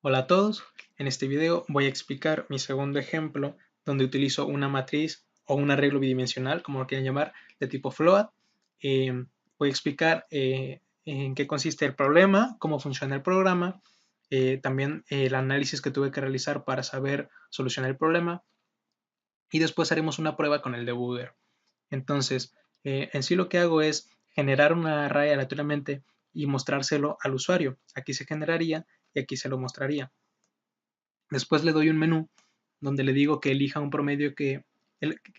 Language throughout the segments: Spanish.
Hola a todos, en este video voy a explicar mi segundo ejemplo donde utilizo una matriz o un arreglo bidimensional, como lo quieran llamar, de tipo float. Voy a explicar en qué consiste el problema, cómo funciona el programa, también el análisis que tuve que realizar para saber solucionar el problema y después haremos una prueba con el debugger. Entonces, en sí lo que hago es generar una array aleatoriamente y mostrárselo al usuario. Aquí se generaría y aquí se lo mostraría. Después le doy un menú donde le digo que elija un promedio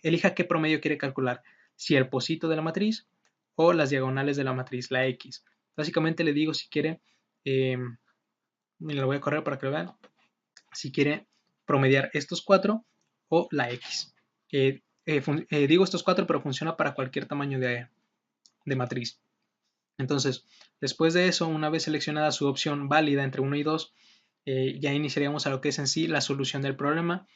elija qué promedio quiere calcular, si el pocito de la matriz o las diagonales de la matriz, la X. Básicamente le digo si quiere, lo voy a correr para que lo vean, si quiere promediar estos cuatro o la X. Digo estos cuatro, pero funciona para cualquier tamaño de matriz. Entonces, después de eso, una vez seleccionada su opción válida entre 1 y 2, ya iniciaríamos a lo que es en sí la solución del problema,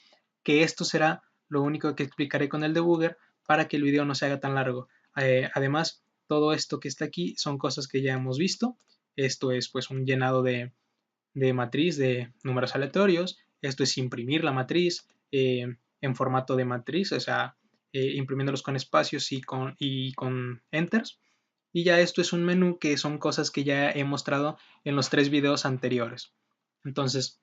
que esto será lo único que explicaré con el debugger para que el video no se haga tan largo. Además, todo esto que está aquí son cosas que ya hemos visto. Esto es pues un llenado de matriz de números aleatorios. Esto es imprimir la matriz en formato de matriz, o sea, imprimiéndolos con espacios y con enters. Y ya esto es un menú que son cosas que ya he mostrado en los 3 videos anteriores. Entonces,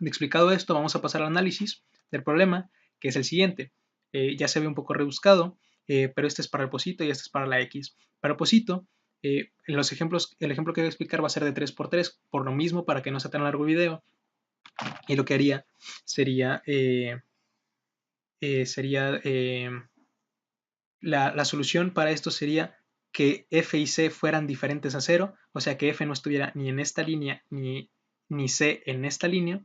explicado esto, vamos a pasar al análisis del problema, que es el siguiente. Ya se ve un poco rebuscado, pero este es para el pocito y este es para la X. Para el pocito, el ejemplo que voy a explicar va a ser de 3x3, por lo mismo, para que no sea tan largo el video. Y lo que haría sería, sería la solución para esto sería que f y c fueran diferentes a 0, o sea que f no estuviera ni en esta línea ni c en esta línea,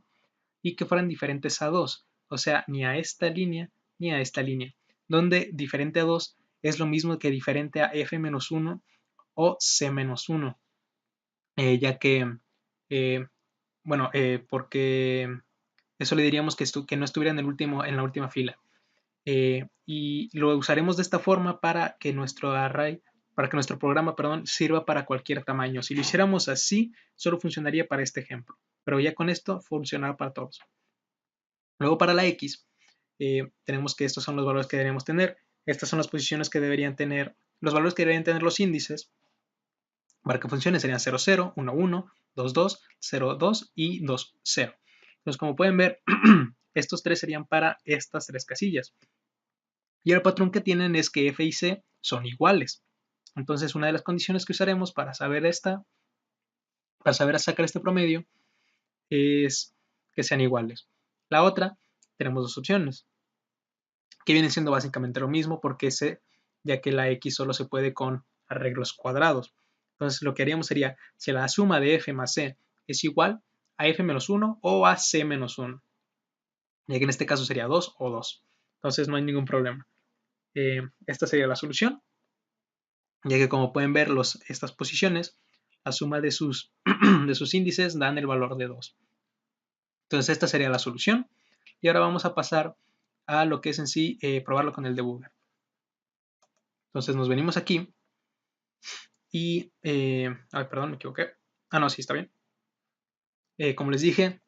y que fueran diferentes a 2, o sea, ni a esta línea ni a esta línea, donde diferente a 2 es lo mismo que diferente a f-1 o c-1, ya que, bueno, porque eso le diríamos que no estuviera en la última fila. Y lo usaremos de esta forma para que nuestro array, para que nuestro programa, perdón, sirva para cualquier tamaño. Si lo hiciéramos así, solo funcionaría para este ejemplo, pero ya con esto funcionará para todos. Luego para la X, tenemos que estos son los valores que deberíamos tener. Estas son las posiciones que deberían tener, los valores que deberían tener los índices. Para que funcione serían 0, 0, 1, 1, 2, 2, 0, 2 y 2, 0. Entonces, como pueden ver, estos tres serían para estas tres casillas. Y el patrón que tienen es que f y c son iguales. Entonces, una de las condiciones que usaremos para saber sacar este promedio es que sean iguales. La otra, tenemos dos opciones, que viene siendo básicamente lo mismo porque ya que la x solo se puede con arreglos cuadrados. Entonces lo que haríamos sería, si la suma de f más c es igual a f menos 1 o a c menos 1, ya que en este caso sería 2 o 2. Entonces no hay ningún problema. Esta sería la solución, ya que como pueden ver estas posiciones, la suma de sus, de sus índices dan el valor de 2. Entonces esta sería la solución. Y ahora vamos a pasar a lo que es en sí probarlo con el debugger. Entonces nos venimos aquí y, ay, perdón, me equivoqué. Ah, no, sí, está bien. Como les dije,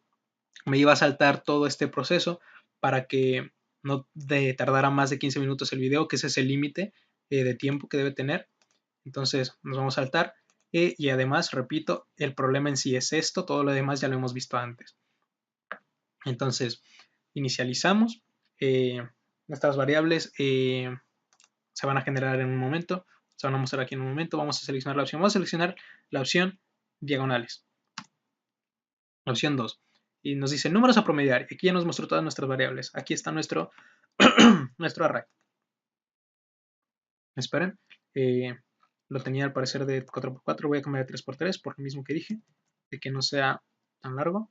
me iba a saltar todo este proceso para que no tardara más de 15 minutos el video, que ese es el límite de tiempo que debe tener. Entonces nos vamos a saltar. Y además, repito, el problema en sí es esto, todo lo demás ya lo hemos visto antes. Entonces, inicializamos. Nuestras variables se van a generar en un momento, se van a mostrar aquí en un momento. Vamos a seleccionar la opción, vamos a seleccionar la opción diagonales, la opción 2. Y nos dice números a promediar. Aquí ya nos mostró todas nuestras variables. Aquí está nuestro, nuestro array. Esperen. Lo tenía al parecer de 4x4. Voy a cambiar de 3x3 por lo mismo que dije, de que no sea tan largo.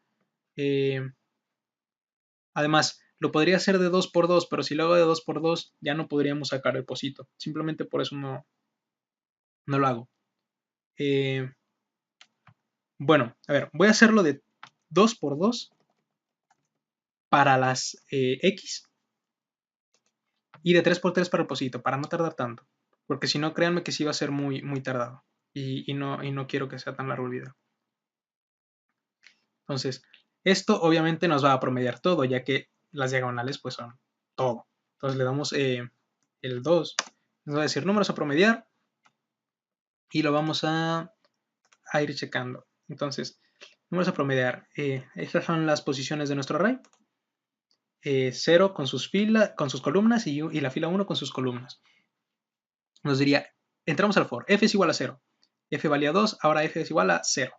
Además, lo podría hacer de 2x2, pero si lo hago de 2x2 ya no podríamos sacar el pocito. Simplemente por eso no lo hago. Bueno, a ver, voy a hacerlo de 2x2 para las X y de 3x3 para el pocito, para no tardar tanto. Porque si no, créanme que sí va a ser muy, muy tardado. Y no quiero que sea tan largo el video. Entonces, Esto obviamente nos va a promediar todo, ya que las diagonales pues son todo. Entonces le damos el 2, nos va a decir números a promediar y lo vamos a ir checando. Entonces, números a promediar. Estas son las posiciones de nuestro array. 0 con sus columnas y la fila 1 con sus columnas. Nos diría, entramos al for, f es igual a 0. F valía 2, ahora f es igual a 0.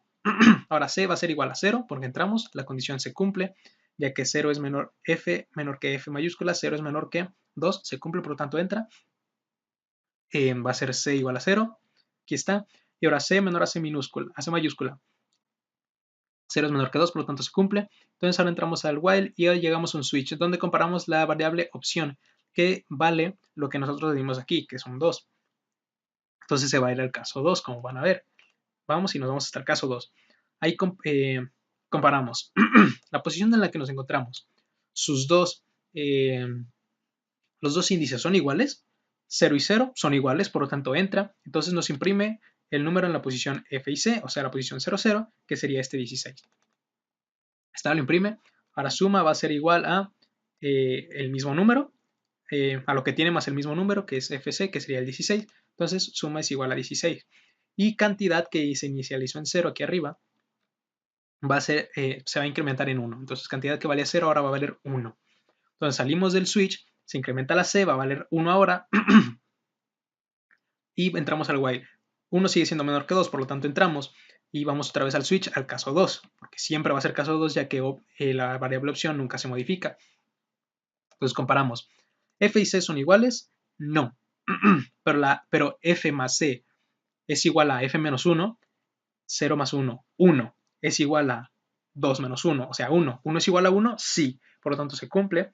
Ahora c va a ser igual a 0 porque entramos, la condición se cumple, ya que 0 es menor que f mayúscula, 0 es menor que 2, se cumple, por lo tanto entra. Va a ser c igual a 0, aquí está. Y ahora c menor a c mayúscula. 0 es menor que 2, por lo tanto se cumple. Entonces ahora entramos al while y ahora llegamos a un switch, donde comparamos la variable opción, que vale lo que nosotros dimos aquí, que son 2. Entonces se va a ir al caso 2, como van a ver. Vamos y nos vamos hasta el caso 2. Ahí comparamos la posición en la que nos encontramos. Los dos índices son iguales. 0 y 0 son iguales, por lo tanto entra. Entonces nos imprime el número en la posición F y C, o sea, la posición 0, 0, que sería este 16. Esta lo imprime. Ahora suma va a ser igual a el mismo número, a lo que tiene más el mismo número, que es FC, que sería el 16. Entonces suma es igual a 16. Y cantidad que se inicializó en 0 aquí arriba, se va a incrementar en 1. Entonces cantidad que valía 0 ahora va a valer 1. Entonces salimos del switch, se incrementa la C, va a valer 1 ahora. Y entramos al while. 1 sigue siendo menor que 2, por lo tanto entramos y vamos otra vez al switch al caso 2, porque siempre va a ser caso 2 ya que la variable opción nunca se modifica. Entonces comparamos. F y C son iguales, no. pero F más C es igual a F menos 1, 0 más 1, 1. Es igual a 2 menos 1, o sea 1. 1 es igual a 1, sí. Por lo tanto se cumple.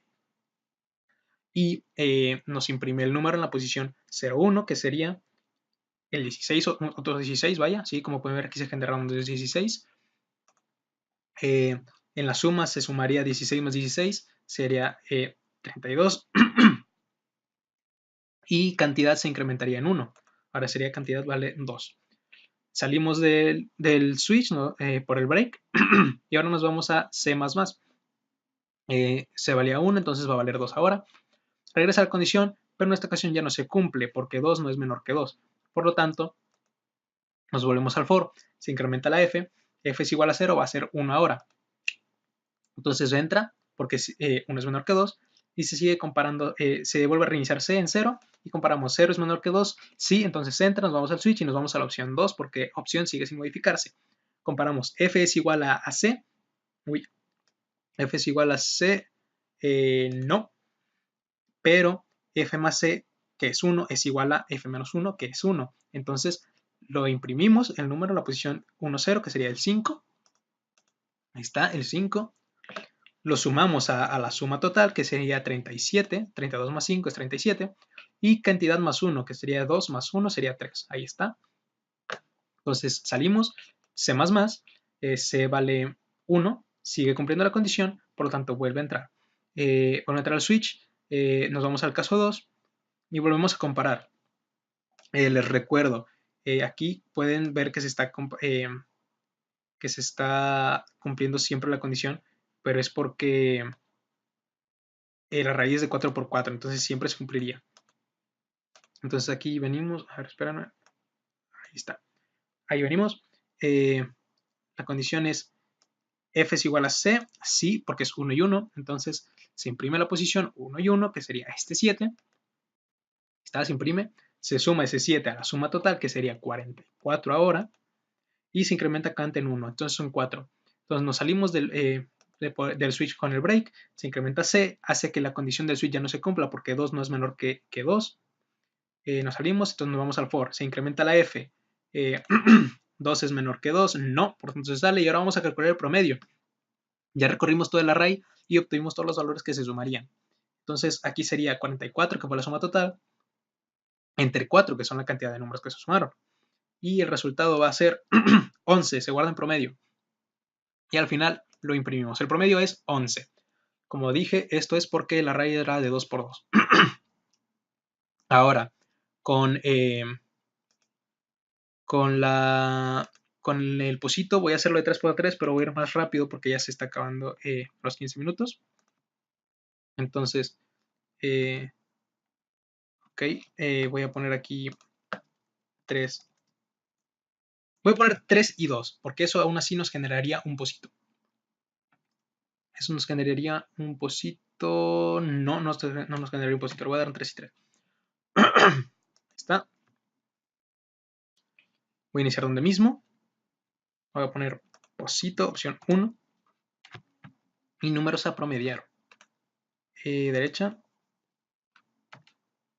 Y nos imprime el número en la posición 0, 1, que sería el 16, otros 16, vaya, ¿sí? Como pueden ver aquí se generaron 16. En la suma se sumaría 16 más 16, sería 32. Y cantidad se incrementaría en 1. Ahora sería cantidad vale 2. Salimos del switch, ¿no? Por el break y ahora nos vamos a C++. Se valía 1, entonces va a valer 2 ahora. Regresa a la condición, pero en esta ocasión ya no se cumple porque 2 no es menor que 2. Por lo tanto, nos volvemos al for, se incrementa la f, f es igual a 0, va a ser 1 ahora. Entonces entra, porque 1 es menor que 2, y se sigue comparando, se vuelve a reiniciar C en 0, y comparamos 0 es menor que 2, sí, entonces entra, nos vamos al switch y nos vamos a la opción 2, porque opción sigue sin modificarse. Comparamos f es igual a C, f es igual a C, no, pero f más c, que es 1, es igual a f menos 1, que es 1. Entonces lo imprimimos, el número en la posición 1, 0, que sería el 5. Ahí está, el 5. Lo sumamos a la suma total, que sería 37. 32 más 5 es 37. Y cantidad más 1, que sería 2 más 1, sería 3. Ahí está. Entonces salimos, C++, C vale 1, sigue cumpliendo la condición, por lo tanto vuelve a entrar. Vuelve a entrar al switch, nos vamos al caso 2 y volvemos a comparar. Les recuerdo, aquí pueden ver que se está cumpliendo siempre la condición, pero es porque la raíz es de 4 por 4, entonces siempre se cumpliría. Entonces aquí venimos, a ver, espérame, ahí está. Ahí venimos. La condición es f es igual a c, sí, porque es 1 y 1, entonces se imprime la posición 1 y 1, que sería este 7. Esta se imprime, se suma ese 7 a la suma total, que sería 44 ahora, y se incrementa Kant en 1, entonces son 4. Entonces nos salimos del switch con el break, se incrementa C, hace que la condición del switch ya no se cumpla porque 2 no es menor que 2. Nos salimos, entonces nos vamos al for, se incrementa la F, 2 es menor que 2, no, por tanto se sale y ahora vamos a calcular el promedio. Ya recorrimos todo el array y obtuvimos todos los valores que se sumarían. Entonces aquí sería 44, que fue la suma total, entre 4, que son la cantidad de números que se sumaron. Y el resultado va a ser 11, se guarda en promedio. Y al final lo imprimimos. El promedio es 11. Como dije, esto es porque el array era de 2 por 2. Ahora, con la con el posito voy a hacerlo de 3x3, pero voy a ir más rápido porque ya se está acabando los 15 minutos. Entonces, ok, voy a poner aquí 3. Voy a poner 3 y 2, porque eso aún así nos generaría un posito. Eso nos generaría un posito. No nos generaría un posito. Le voy a dar un 3 y 3. Está. Voy a iniciar donde mismo. Voy a poner posito, opción 1. Y números a promediar. Derecha.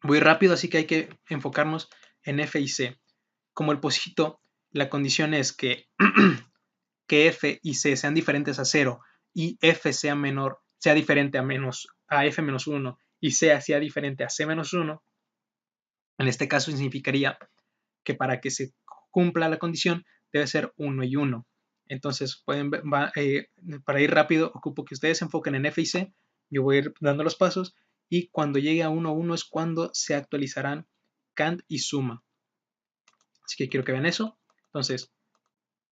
Voy rápido, así que hay que enfocarnos en F y C. Como el posito, la condición es que, que F y C sean diferentes a 0 y F sea diferente a F menos 1 y C sea diferente a C menos 1. En este caso significaría que para que se cumpla la condición debe ser 1 y 1. Entonces, pueden ver, para ir rápido, ocupo que ustedes se enfoquen en F y C. Yo voy a ir dando los pasos y cuando llegue a 1, 1 es cuando se actualizarán cant y suma. Así que quiero que vean eso. Entonces,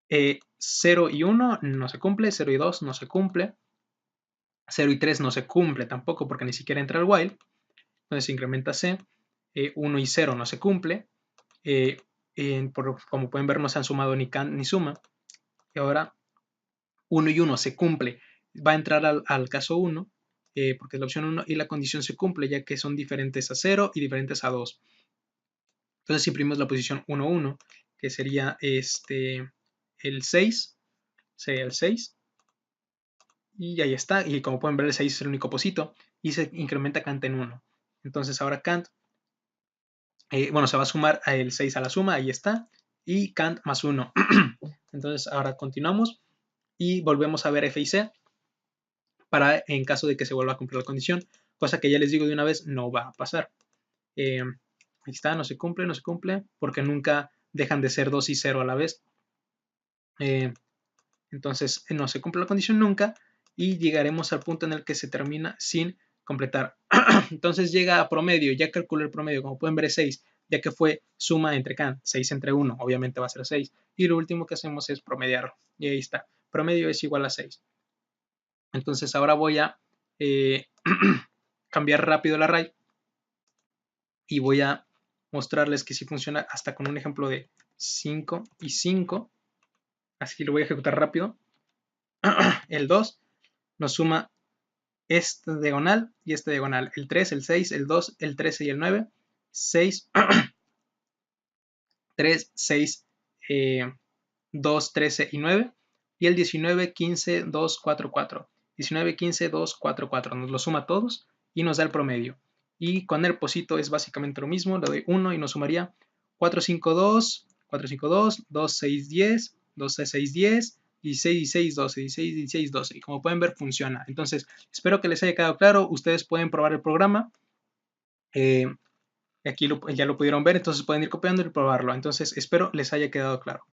0 y 1 no se cumple, 0 y 2 no se cumple, 0 y 3 no se cumple tampoco porque ni siquiera entra el while. Entonces se incrementa C, 1 y 0 no se cumple, como pueden ver no se han sumado ni cant ni suma. Y ahora 1 y 1 se cumple, va a entrar al caso 1, porque es la opción 1 y la condición se cumple ya que son diferentes a 0 y diferentes a 2. Entonces imprimimos la posición 1, 1, que sería el 6, sería el 6. Y ahí está, y como pueden ver el 6 es el único posito y se incrementa cant en 1. Entonces ahora cant, se va a sumar el 6 a la suma, ahí está, y cant más 1. Entonces ahora continuamos y volvemos a ver F y C para en caso de que se vuelva a cumplir la condición, cosa que ya les digo de una vez no va a pasar. Ahí está, no se cumple, porque nunca dejan de ser 2 y 0 a la vez. Entonces no se cumple la condición nunca y llegaremos al punto en el que se termina sin completar. Entonces llega a promedio, ya calculé el promedio, como pueden ver es 6, ya que fue suma entre cant, 6 entre 1, obviamente va a ser 6. Y lo último que hacemos es promediarlo. Y ahí está, promedio es igual a 6. Entonces ahora voy a cambiar rápido el array y voy a mostrarles que sí funciona hasta con un ejemplo de 5 y 5. Así que lo voy a ejecutar rápido. El 2 nos suma esta diagonal y esta diagonal. El 3, el 6, el 2, el 13 y el 9. 6, 3, 6, 2, 13 y 9. Y el 19, 15, 2, 4, 4. 19, 15, 2, 4, 4. Nos lo suma a todos y nos da el promedio. Y con el posito es básicamente lo mismo. Le doy 1 y nos sumaría 4, 5, 2, 4, 5, 2, 2, 6, 10, 2, 6, 10, 16, 16, 12, 16, 16, 12. Y como pueden ver, funciona. Entonces, espero que les haya quedado claro. Ustedes pueden probar el programa. Aquí ya lo pudieron ver, entonces pueden ir copiando y probarlo. Entonces, espero les haya quedado claro.